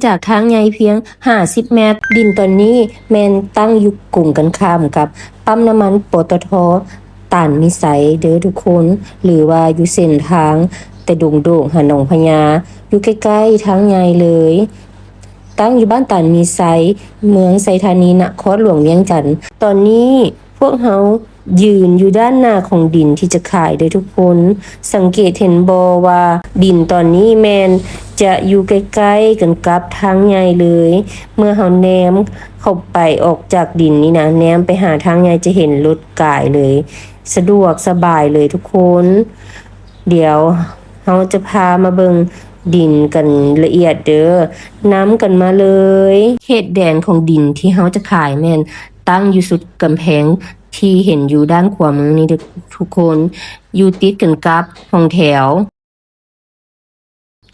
จากทางใหญ่เพียง50เมตรดินตอนนี้แมนตั้งอยู่กลุ่มกันข้ามกับปั๊มน้ำมันปตท.ต่านมิสัยเด้อทุกคนหรือว่าอยู่เส้นทางแต่โด่งๆหาหนองพญาอยู่ใกล้ๆทางใหญ่เลยตั้งอยู่บ้านต่านมีไซเมืองไซธานีนครหลวงเวียงจันทน์ตอนนี้พวกเฮายืนอยู่ด้านหน้าของดินที่จะขายเด้อทุกคนสังเกตเห็นบ่ว่าดินตอนนี้แมนจะอยู่ใกล้ๆกันกับทางใหญ่เลยเมื่อเฮาแนมเข้าไปออกจากดินนี่นะแนมไปหาทางใหญ่จะเห็นรถกายเลยสะดวกสบายเลยทุกคนเดี๋ยวเฮาจะพามาเบิงดินกันละเอียดเด้อน้ำกันมาเลยเขตแดนของดินที่เฮาจะขายแม่นตั้งอยู่สุดกำแพงที่เห็นอยู่ด้านขวามือนี้ทุกคนอยู่ติดกันกับห้องแถว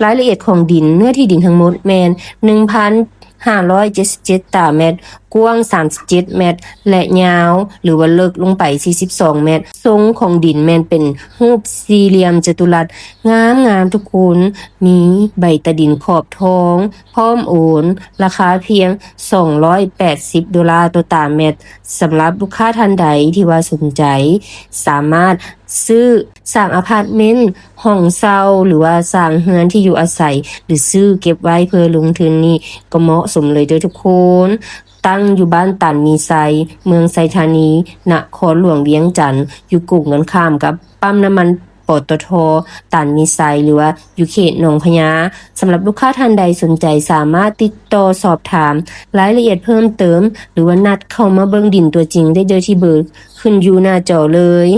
รายละเอียดของดินเนื้อที่ดินทั้งหมดแม่น 1,577 ตารางเมตรกว้าง37เมตรและยาวหรือว่าลึกลงไป42เมตรทรงของดินแม่นเป็นรูปสี่เหลี่ยมจัตุรัสงามๆทุกคนมีใบตะดินขอบทองพร้อมโอนราคาเพียง$280ต่อตารางเมตรสำหรับลูกค้าท่านใดที่ว่าสนใจสามารถซื้อสร้างอพาร์ตเมนต์ห้องเช่าหรือว่าสร้างเรือนที่อยู่อาศัยหรือซื้อเก็บไว้เพื่อลงทุนนี่ก็เหมาะสมเลยเด้อทุกคนตั้งอยู่บ้านตันมีไซเมืองไซธานีนครหลวงเวียงจันทน์อยู่กลุ่มกันข้ามกับปั๊มน้ำมันปตท.ตันมีไซหรือว่าอยู่เขตหนองพญาสำหรับลูกค้าท่านใดสนใจสามารถติดต่อสอบถามรายละเอียดเพิ่มเติมหรือว่านัดเข้ามาเบิ่งดินตัวจริงได้เด้อที่เบอร์ขึ้นอยู่หน้าจอเลย